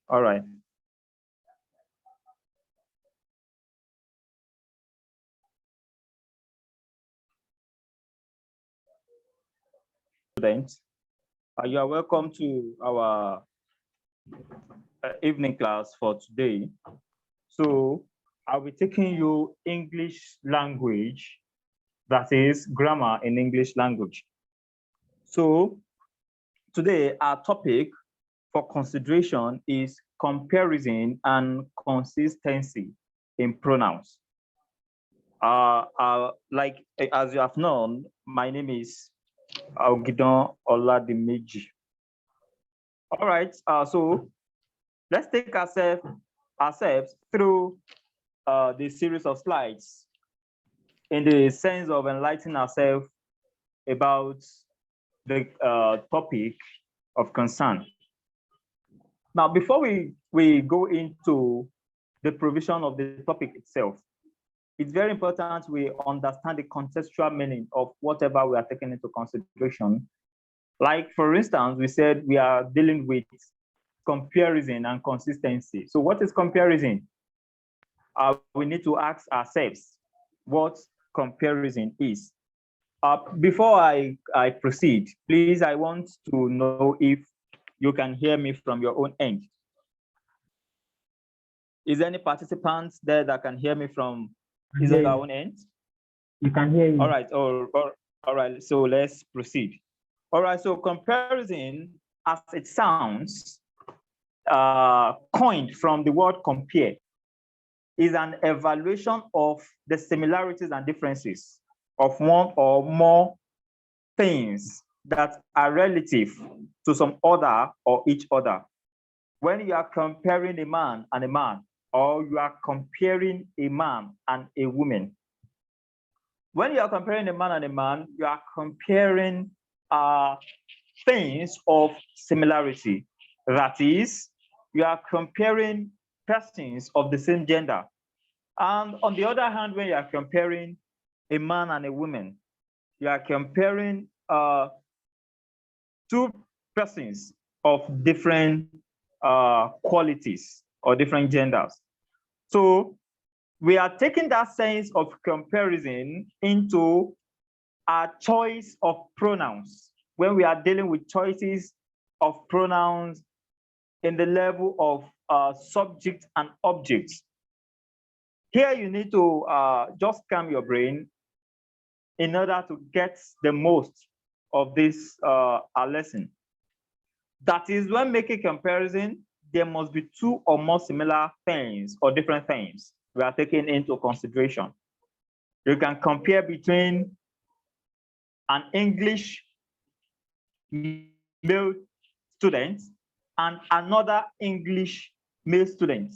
All right. Students, you are welcome to our evening class for today. So I'll be taking you English language, that is grammar in English language. So today our topic for consideration is comparison and consistency in pronouns. Like as you have known, my name is Oladimeji. All right, so let's take ourselves through the series of slides in the sense of enlightening ourselves about the topic of concern. Now, before we go into the provision of the topic itself, it's very important we understand the contextual meaning of whatever we are taking into consideration. Like, for instance, we said we are dealing with comparison and consistency. So what is comparison? We need to ask ourselves what comparison is. Before I proceed, please, I want to know if you can hear me from your own end. Is there any participants there that can hear me from his or her own end? You can hear you. All right, all right, so let's proceed. All right, so comparison, as it sounds, coined from the word compare, is an evaluation of the similarities and differences of one or more things that are relative to some other or each other. When you are comparing a man and a man, or you are comparing a man and a woman. When you are comparing a man and a man, you are comparing things of similarity. That is, you are comparing persons of the same gender. And on the other hand, when you are comparing a man and a woman, you are comparing two persons of different qualities or different genders. So we are taking that sense of comparison into our choice of pronouns when we are dealing with choices of pronouns in the level of subject and object. Here you need to just calm your brain in order to get the most of this lesson. That is, when making comparison, there must be two or more similar things or different things we are taking into consideration. You can compare between an English male student and another English male student.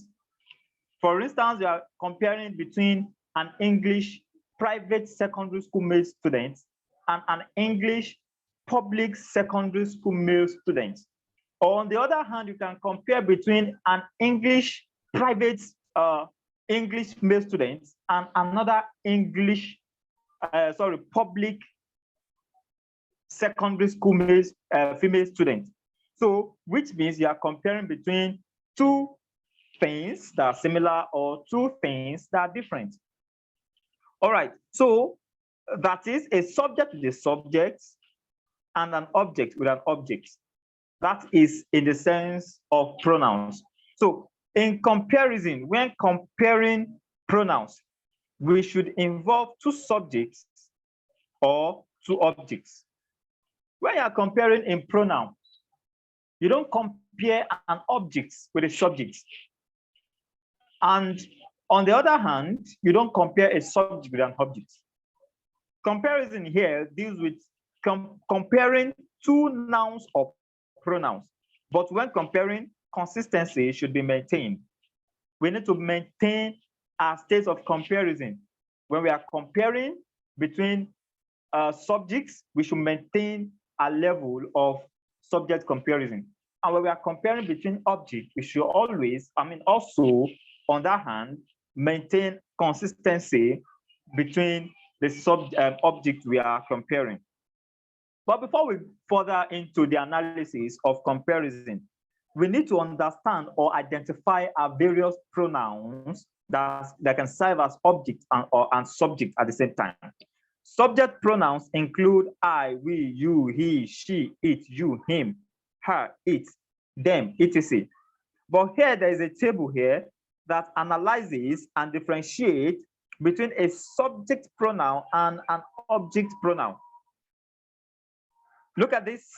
For instance, you are comparing between an English private secondary school male student and an English public secondary school male student. Or on the other hand, you can compare between an English private English male student and another public secondary school male, female student. So, which means you are comparing between two things that are similar or two things that are different. All right, so that is a subject with a subject and an object with an object. That is in the sense of pronouns. So in comparison, when comparing pronouns, we should involve two subjects or two objects. When you are comparing in pronouns, you don't compare an object with a subject. And on the other hand, you don't compare a subject with an object. Comparison here deals with comparing two nouns or pronouns. But when comparing, consistency should be maintained. We need to maintain our state of comparison. When we are comparing between subjects, we should maintain a level of subject comparison. And when we are comparing between objects, we should always, also, on that hand, maintain consistency between the object we are comparing. But before we further into the analysis of comparison, we need to understand or identify our various pronouns that can serve as object and subject at the same time. Subject pronouns include I, we, you, he, she, it, you, him, her, it, them, etc. But here there is a table here that analyzes and differentiates between a subject pronoun and an object pronoun. Look at this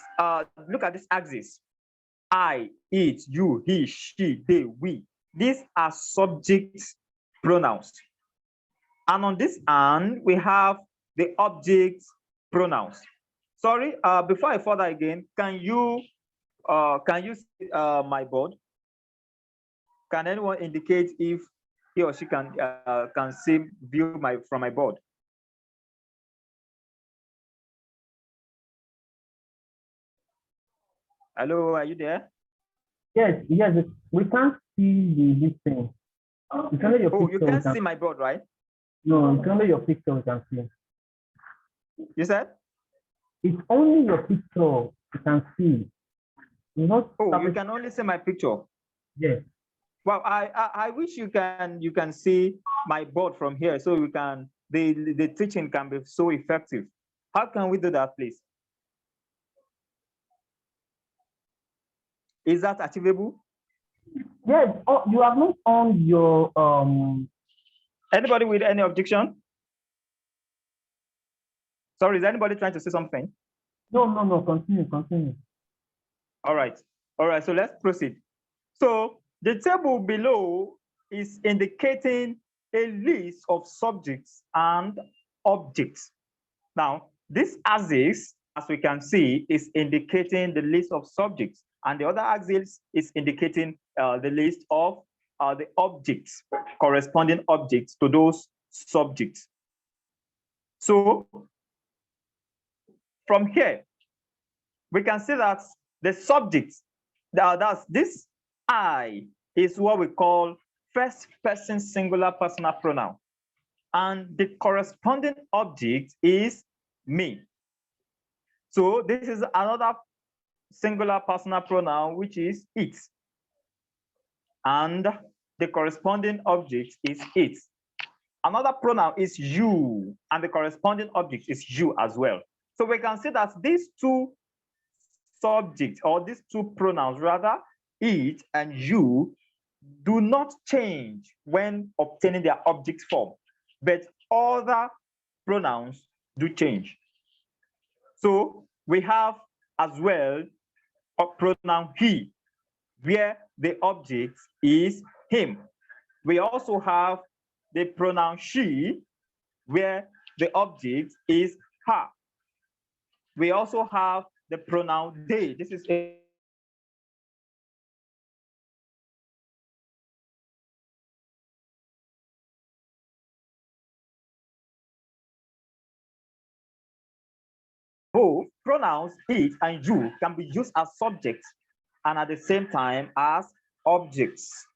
axis. I, it, you, he, she, they, we. These are subject pronouns. And on this hand, we have the object pronouns. Sorry, before I further again, can you see my board? Can anyone indicate if he or she can see view from my board? Hello, are you there? Yes, we can't see this thing. It's only your picture. You can't see my board, right? No, it's only your picture we can see. You said? It's only your picture you can see. You can only see my picture? Yes. Well, I wish you can see my board from here, so you can the teaching can be so effective. How can we do that, please? Is that achievable? Yes. Oh, you have not on your Anybody with any objection? Sorry, is anybody trying to say something? No. Continue. All right. So let's proceed. So the table below is indicating a list of subjects and objects. Now, this axis, as we can see, is indicating the list of subjects, and the other axis is indicating the list of the objects, corresponding objects to those subjects. So from here, we can see that the subjects, that's this I, is what we call first person singular personal pronoun. And the corresponding object is me. So this is another singular personal pronoun, which is it. And the corresponding object is it. Another pronoun is you, and the corresponding object is you as well. So we can see that these two subjects, or these two pronouns rather, it and you, do not change when obtaining their object form, but other pronouns do change. So we have as well a pronoun he, where the object is him. We also have the pronoun she, where the object is her. We also have the pronoun they. This is a both pronouns it and you can be used as subjects and at the same time as objects.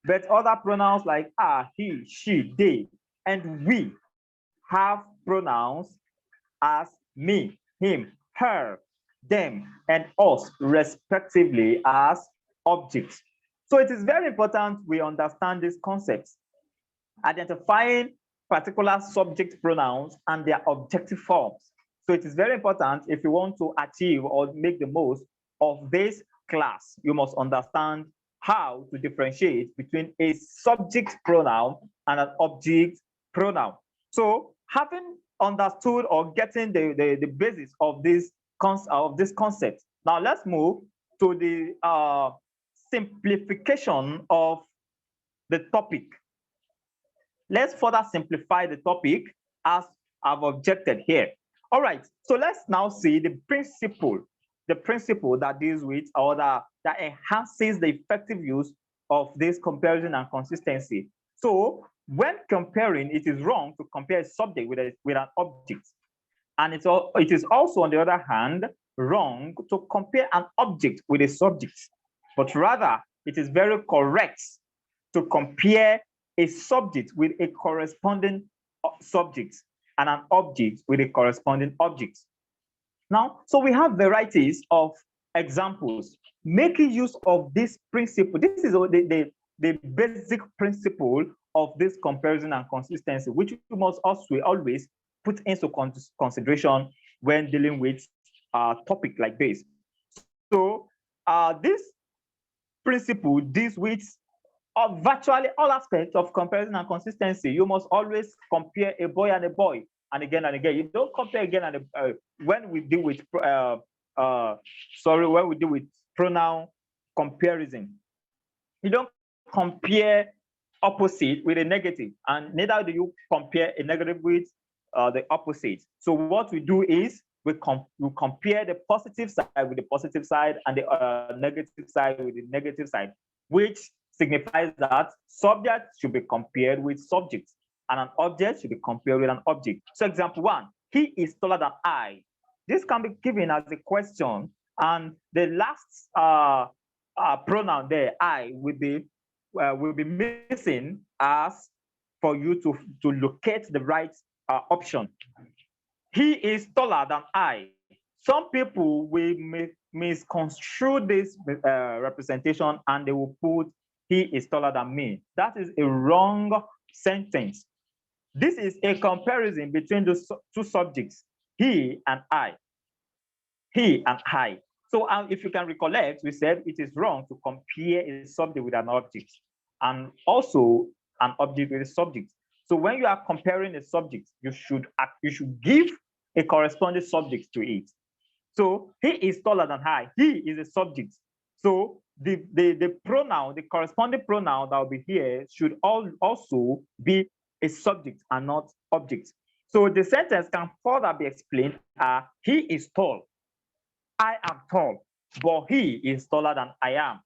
But other pronouns like he, she, they, and we have pronouns as me, him, her, them, and us, respectively, as objects. So it is very important we understand these concepts, identifying particular subject pronouns and their objective forms. So it is very important if you want to achieve or make the most of this class, you must understand how to differentiate between a subject pronoun and an object pronoun. So having understood or getting the basis of this concept, now let's move to the simplification of the topic. Let's further simplify the topic as I've objected here. All right, so let's now see the principle that deals with or that enhances the effective use of this comparison and consistency. So when comparing, it is wrong to compare a subject with an object. And it is also, on the other hand, wrong to compare an object with a subject. But rather, it is very correct to compare a subject with a corresponding subject and an object with a corresponding object. Now, so we have varieties of examples. making use of this principle, this is the basic principle of this comparison and consistency, which we must also always put into consideration when dealing with a topic like this. So this principle deals with virtually all aspects of comparison and consistency. You must always compare a boy and a boy, and again and again. You don't compare again and when we deal with when we deal with pronoun comparison. You don't compare opposite with a negative, and neither do you compare a negative with the opposite. So what we do is we compare the positive side with the positive side and the negative side with the negative side, which signifies that subject should be compared with subject, and an object should be compared with an object. So example 1, he is taller than I. This can be given as a question, and the last pronoun there, I, will be missing as for you to locate the right option. He is taller than I. Some people will misconstrue this representation, and they will put he is taller than me. That is a wrong sentence. This is a comparison between the two subjects, he and I. He and I. So if you can recollect, we said it is wrong to compare a subject with an object, and also an object with a subject. So when you are comparing a subject, you should give a corresponding subject to it. So he is taller than I. He is a subject. So the pronoun, the corresponding pronoun that will be here should also be a subject and not object. So the sentence can further be explained as he is tall. I am tall, but he is taller than I am.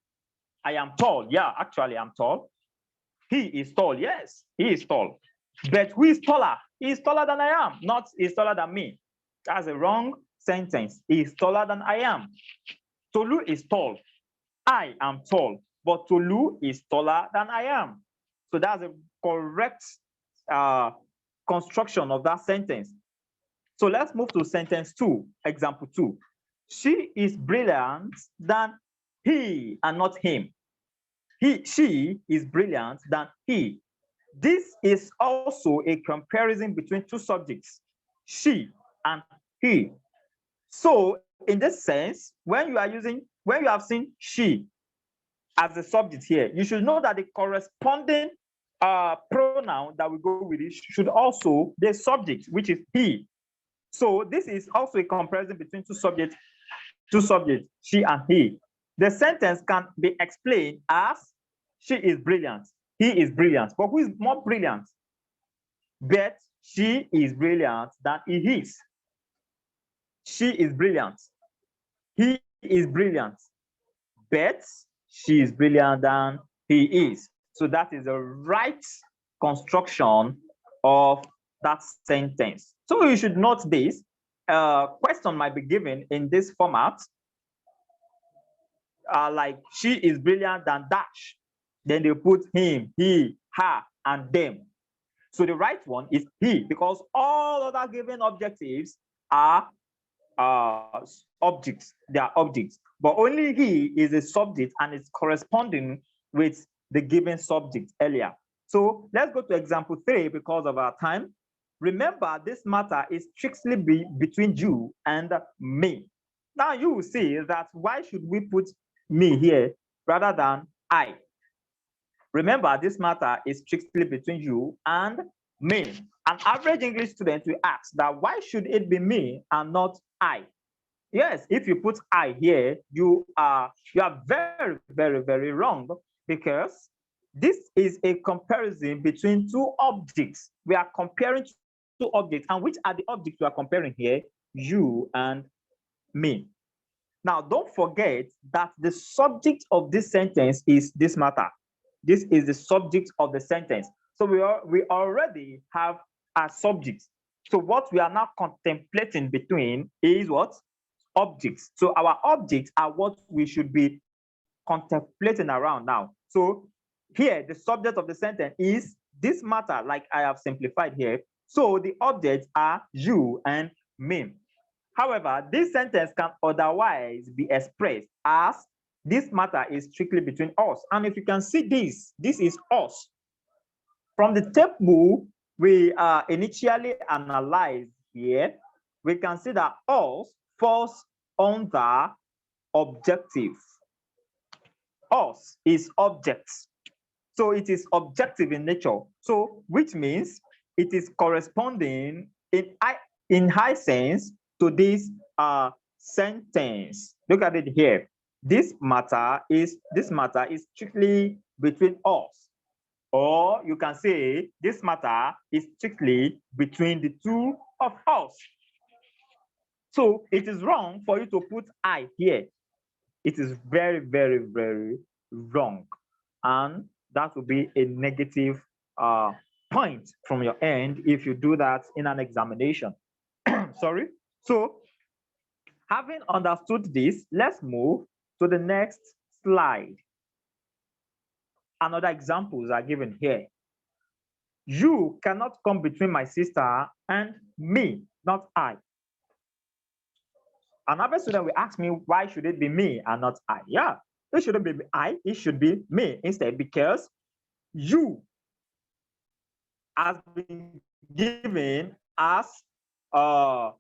I am tall. Yeah, actually, I'm tall. He is tall. Yes, he is tall. But who is taller? He is taller than I am, not he is taller than me. That's a wrong sentence. He is taller than I am. Tolu is tall. I am tall, but Tolu is taller than I am. So that's a correct construction of that sentence. So let's move to sentence 2, example 2. She is brilliant than he and not him. She is brilliant than he. This is also a comparison between two subjects, she and he. So in this sense, when you have seen she as a subject here, you should know that the corresponding pronoun that we go with it should also be a subject, which is he. So this is also a comparison between two subjects, she and he. The sentence can be explained as she is brilliant, he is brilliant, but who is more brilliant? But she is brilliant than he is. She is brilliant, he is brilliant, but she is brilliant than he is. So that is the right construction of that sentence. So you should note this. Question might be given in this format, like she is brilliant than dash. Then they put him, he, her, and them. So the right one is he, because all other given objectives are objects. They are objects, but only he is a subject and is corresponding with the given subject earlier. So let's go to example 3 because of our time. Remember, this matter is strictly between you and me. Now you will see that why should we put me here rather than I? Remember, this matter is strictly between you and me. An average English student will ask that why should it be me and not I? Yes, if you put I here, you are very, very, very wrong, because this is a comparison between two objects. We are comparing two objects, and which are the objects we are comparing here? You and me. Now, don't forget that the subject of this sentence is this matter. This is the subject of the sentence. So we already have a subject. So what we are now contemplating between is what? Objects. So our objects are what we should be contemplating around now. So here, the subject of the sentence is this matter, like I have simplified here. So the objects are you and me. However, this sentence can otherwise be expressed as this matter is strictly between us. And if you can see this is us. From the table we initially analyzed here, we can see that us falls under objective. Us is objects. So it is objective in nature. So which means it is corresponding in high sense to this sentence. Look at it here. This matter is strictly between us. Or you can say this matter is strictly between the two of us. So it is wrong for you to put I here. It is very, very, very wrong. And that will be a negative point from your end if you do that in an examination. Sorry. So having understood this, let's move to the next slide. Another examples are given here. You cannot come between my sister and me, not I. Another student will ask me, why should it be me and not I? Yeah, it shouldn't be I, it should be me instead, because you has been given as the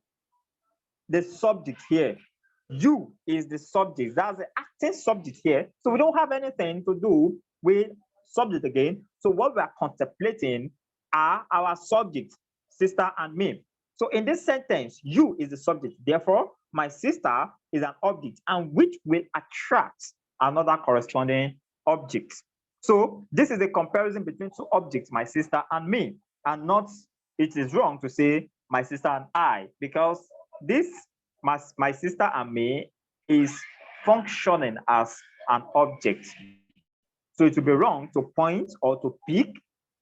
subject here. You is the subject. That's the acting subject here. So we don't have anything to do with subject again. So what we are contemplating are our subjects, sister and me. So in this sentence, you is the subject. Therefore, my sister is an object, and which will attract another corresponding object. So this is a comparison between two objects, my sister and me, and not, it is wrong to say my sister and I, because this my sister and me is functioning as an object. So it would be wrong to point or to pick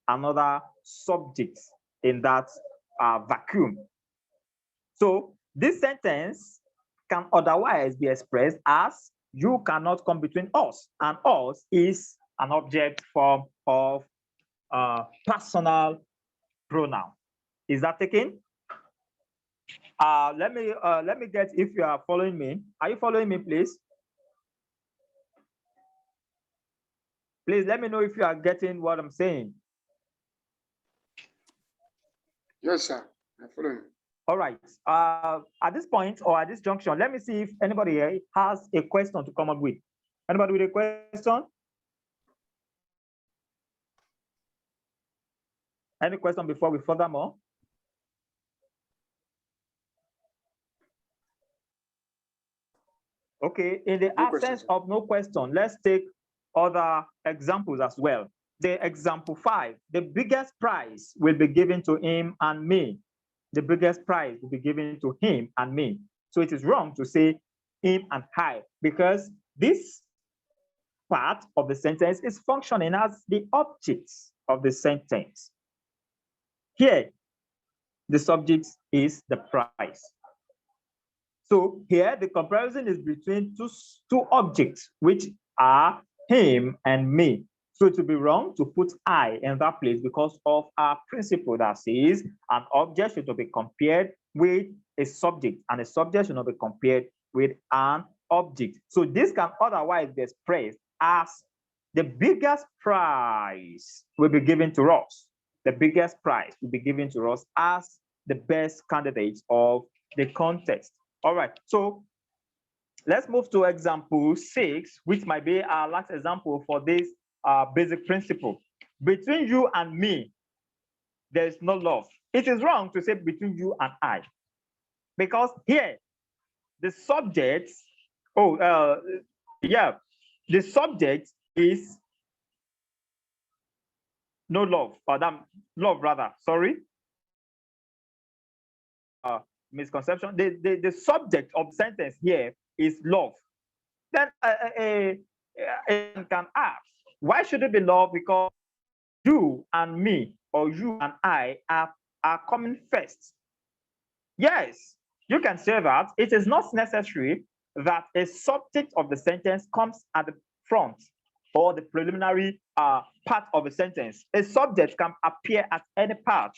another subject in that vacuum. So this sentence can otherwise be expressed as you cannot come between us, and us is an object form of personal pronoun. Is that taken? Let me get if you are following me. Are you following me, please? Please let me know if you are getting what I'm saying. Yes, sir. I'm following. All right. At this point or at this junction, let me see if anybody here has a question to come up with. Anybody with a question? Any question before we further more? Okay, in the absence of no question, let's take other examples as well. The example 5, the biggest prize will be given to him and me. The biggest prize will be given to him and me. So it is wrong to say him and I, because this part of the sentence is functioning as the object of the sentence. Here, the subject is the prize. So here, the comparison is between two objects, which are him and me. So it would be wrong to put I in that place because of our principle that says an object should not be compared with a subject, and a subject should not be compared with an object. So this can otherwise be expressed as the biggest prize will be given to us. The biggest prize will be given to us as the best candidate of the contest. All right, so let's move to example 6, which might be our last example for this basic principle. Between you and me, there is no love. It is wrong to say between you and I, because here, the subject, the subject is no love, or love rather, sorry. Misconception. The subject of the sentence here is love. Then can ask, why should it be love? Because you and me, or you and I are coming first. Yes, you can say that. It is not necessary that a subject of the sentence comes at the front or the preliminary part of the sentence. A subject can appear at any part,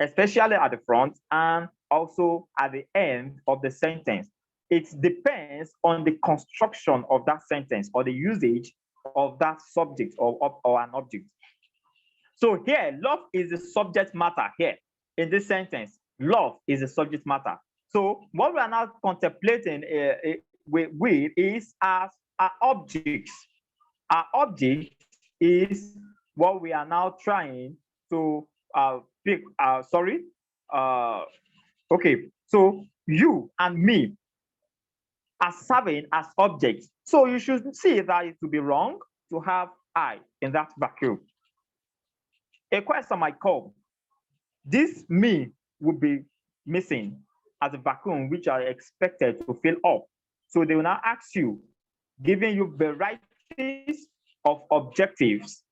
especially at the front and also at the end of the sentence. it depends on the construction of that sentence or the usage of that subject or an object. So here, love is the subject matter here in this sentence. Love is the subject matter. So what we are now contemplating with is as our objects. Our object is what we are now trying to pick. Okay, so you and me are serving as objects. So you should see that it would be wrong to have I in that vacuum. A question might come. This me would be missing as a vacuum which are expected to fill up. So they will now ask you, giving you varieties of objectives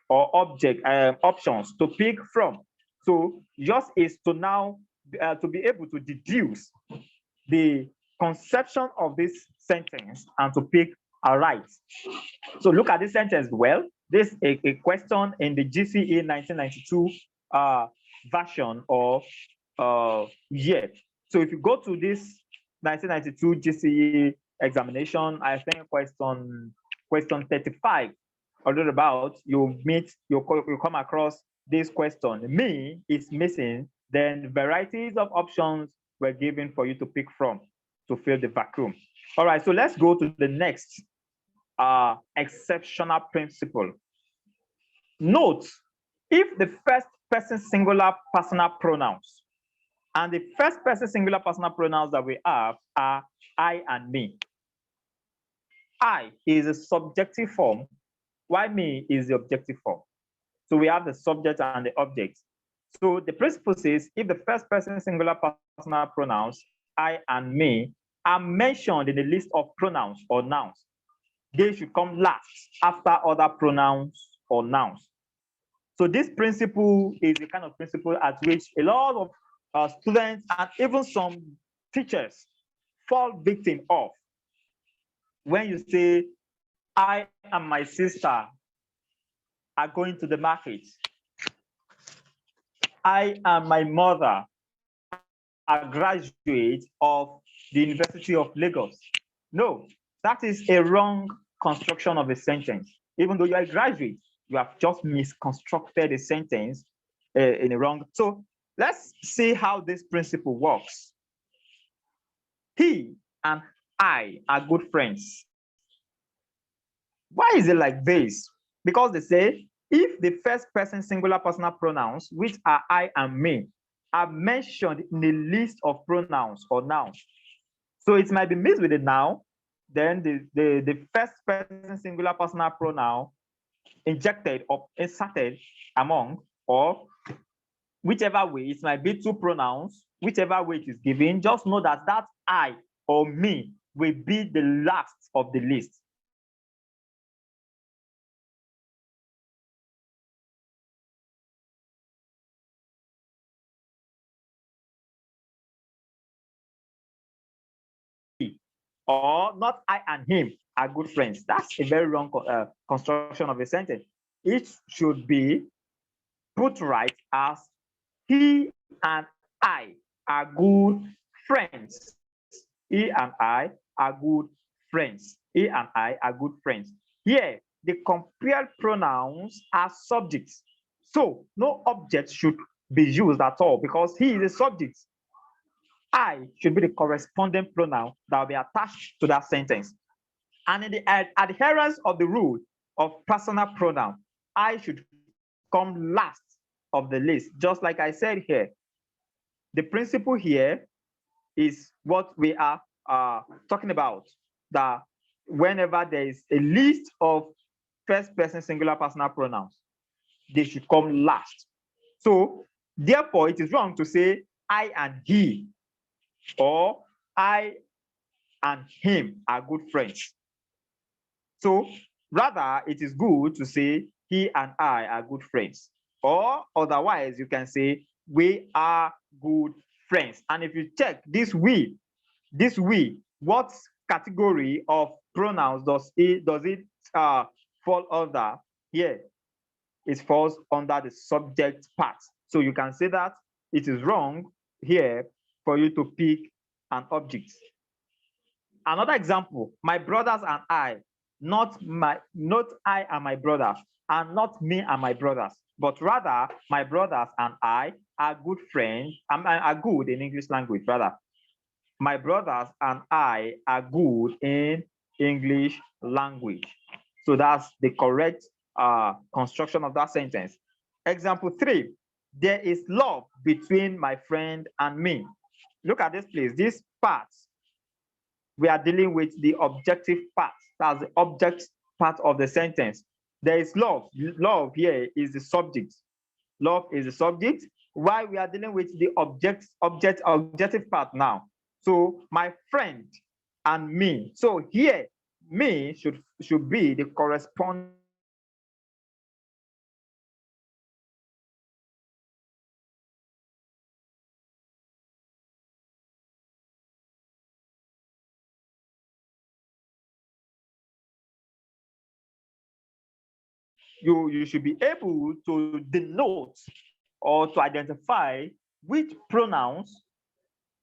or object options to pick from. So yours is to now to be able to deduce the conception of this sentence and to pick a right. So look at this sentence well. This is a question in the GCE 1992 version of year. So if you go to this 1992 GCE examination, I think question 35 or thereabout, you come across this question. Me is missing, then varieties of options were given for you to pick from to fill the vacuum. All right, so let's go to the next exceptional principle. Note, if the first person singular personal pronouns and the first person singular personal pronouns that we have are I and me. I is a subjective form, while me is the objective form. So we have the subject and the object. So the principle says if the first person singular personal pronouns, I and me, are mentioned in the list of pronouns or nouns, they should come last after other pronouns or nouns. So this principle is the kind of principle at which a lot of students and even some teachers fall victim of. When you say, I and my sister are going to the market. I and my mother are graduates of the University of Lagos. No, that is a wrong construction of a sentence. Even though you are a graduate, you have just misconstructed a sentence in a wrong. So let's see how this principle works. He and I are good friends. Why is it like this? Because they say if the first person singular personal pronouns, which are I and me, are mentioned in the list of pronouns or nouns. So it might be mixed with the noun, then the first person singular personal pronoun injected or inserted among, or whichever way, it might be two pronouns, whichever way it is given, just know that that I or me will be the last of the list. Or not I and him are good friends. That's a very wrong construction of a sentence. It should be put right as he and I are good friends. He and I are good friends. He and I are good friends. Here, the compared pronouns are subjects. So no object should be used at all because he is a subject. I should be the corresponding pronoun that will be attached to that sentence. And in the adherence of the rule of personal pronoun, I should come last of the list, just like I said here. The principle here is what we are talking about, that whenever there is a list of first person singular personal pronouns, they should come last. So therefore, it is wrong to say I and he, or I and him are good friends. So rather, it is good to say he and I are good friends. Or otherwise, you can say we are good friends. And if you check this we, what category of pronouns does it fall under? Here, it falls under the subject part. So you can say that it is wrong here for you to pick an object. Another example, my brothers and I, not I and my brothers, and not me and my brothers, but rather my brothers and I are good friends, are good in English language, rather. My brothers and I are good in English language. So that's the correct construction of that sentence. Example 3, there is love between my friend and me. Look at this, please. This part, we are dealing with the objective part. That's the object part of the sentence. There is love. Love here is the subject. Love is the subject. Why we are dealing with the objective part now. So my friend and me. So here, me should be the corresponding you should be able to denote or to identify which pronouns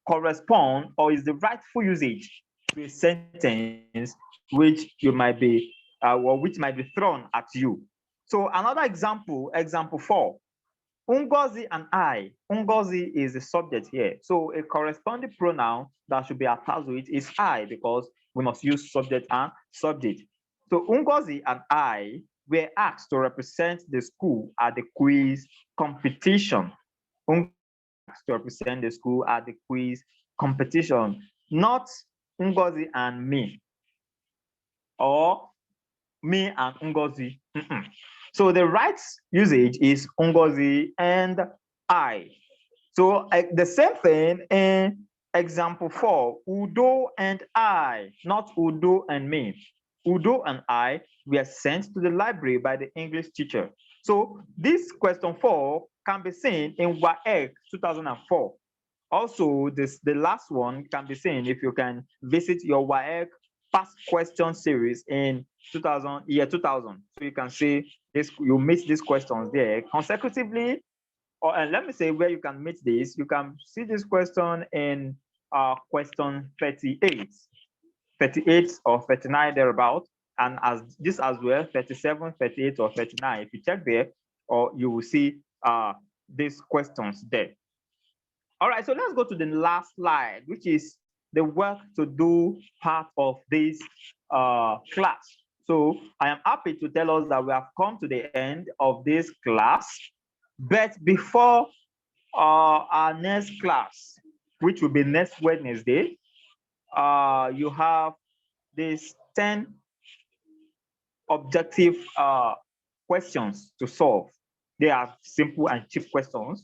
correspond or is the rightful usage to a sentence which you might be or which might be thrown at you. So another example, example 4, Ngozi and I. Ngozi is the subject here. So a corresponding pronoun that should be attached to it is I, because we must use subject and subject. So Ngozi and I were asked to represent the school at the quiz competition. Ngozi asked to represent the school at the quiz competition, not Ngozi and me, or me and Ngozi. So the right usage is Ngozi and I. So the same thing in example 4, Udo and I, not Udo and me. Udo and I were sent to the library by the English teacher. So this question 4 can be seen in WASSCE 2004. Also, the last one can be seen if you can visit your WASSCE past question series in 2000. So you can see this, you meet these questions there consecutively. And let me say where you can meet this. You can see this question in question 38 or 39 thereabout, and as this as well, 37, 38, or 39. If you check there, or you will see these questions there. All right, so let's go to the last slide, which is the work to do part of this class. So I am happy to tell us that we have come to the end of this class, but before our next class, which will be next Wednesday, you have these 10 objective questions to solve. They are simple and cheap questions.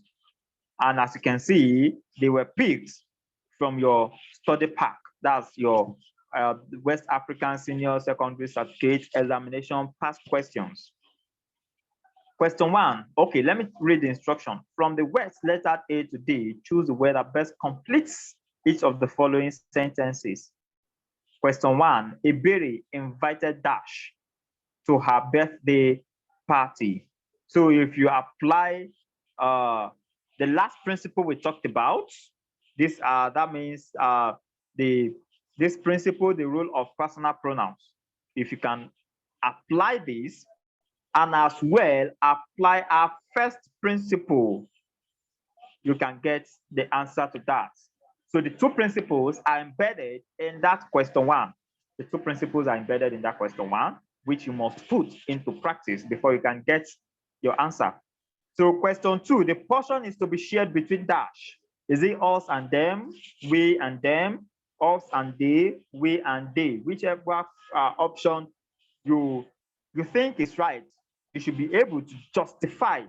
And as you can see, they were picked from your study pack. That's your West African Senior Secondary Certificate Examination past questions. Question 1, okay, let me read the instruction. From the words lettered A to D, choose the word that best completes each of the following sentences. Question 1, Iberi invited Dash to her birthday party. So if you apply the last principle we talked about, this that means this principle, the rule of personal pronouns. If you can apply this and as well apply our first principle, you can get the answer to that. So the two principles are embedded in that question 1. The two principles are embedded in that question 1, which you must put into practice before you can get your answer. So question 2, the portion is to be shared between dash. Is it us and them, we and them, us and they, we and they? Whichever option you think is right, you should be able to justify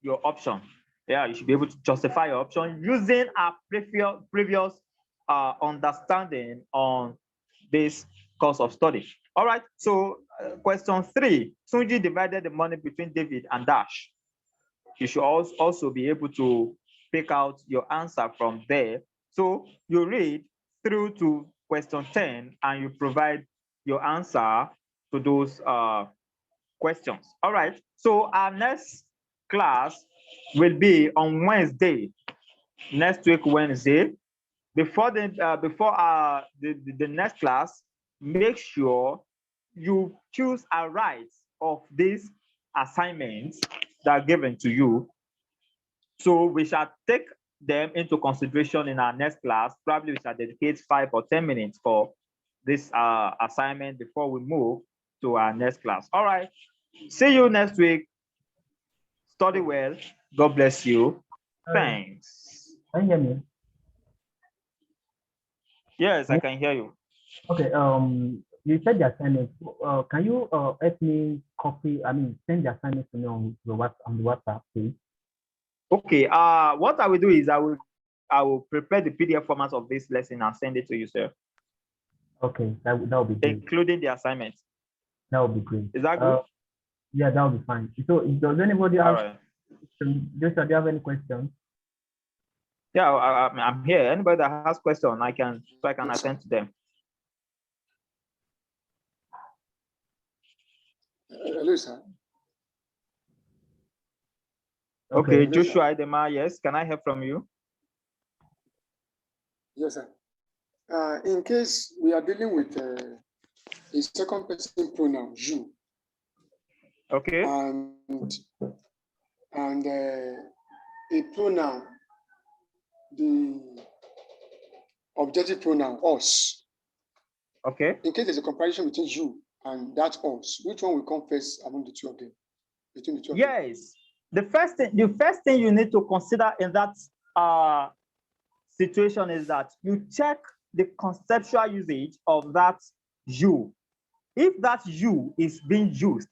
your option. Yeah, you should be able to justify your option using our previous understanding on this course of study. All right, so question 3, Sunji divided the money between David and Dash. You should also be able to pick out your answer from there. So you read through to question 10 and you provide your answer to those questions. All right, so our next class will be on Wednesday, next week, Wednesday. before the next class, make sure you choose a right of these assignments that are given to you. So we shall take them into consideration in our next class. Probably we shall dedicate 5 or 10 minutes for this assignment before we move to our next class. All right. See you next week. Study well. God bless you. Thanks. Can you hear me? Yes, I can hear you. Okay. You said the assignment. Can you help me send the assignment to me on the WhatsApp page? Okay. What I will do is I will prepare the PDF format of this lesson and send it to you, sir. Okay, that will be great. Including the assignment. That will be great. Is that good? Yeah, that will be fine. So, does anybody have? Right. Joshua, do you have any questions? Yeah, I'm here. Anybody that has questions, I can attend to them. Hello, sir. Okay, Joshua Idema, yes. Can I hear from you? Yes, sir. In case we are dealing with a second person pronoun, you. Okay. And a pronoun, the objective pronoun, us. Okay. In case there's a comparison between you and that us, which one will come first among the two of them? Between the two of them? Yes. The first thing you need to consider in that situation is that you check the conceptual usage of that you. If that you is being used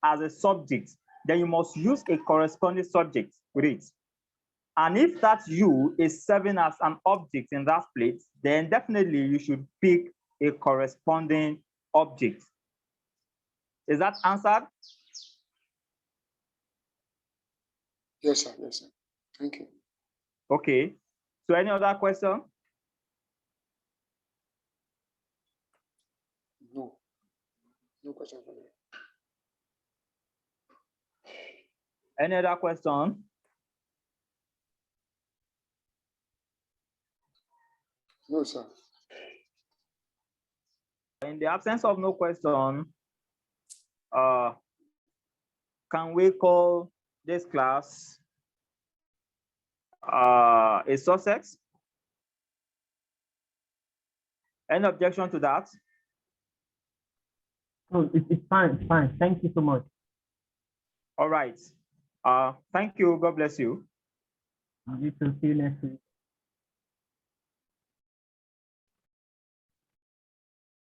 as a subject, then you must use a corresponding subject with it. And if that you is serving as an object in that place, then definitely you should pick a corresponding object. Is that answered? Yes, sir. Yes, sir. Thank you. Okay. So any other question? No. No question for me. Any other question? No, sir. In the absence of no question, can we call this class a success? Any objection to that? No, it's fine. It's fine. Thank you so much. All right. Thank you. God bless you. You too. See you next week.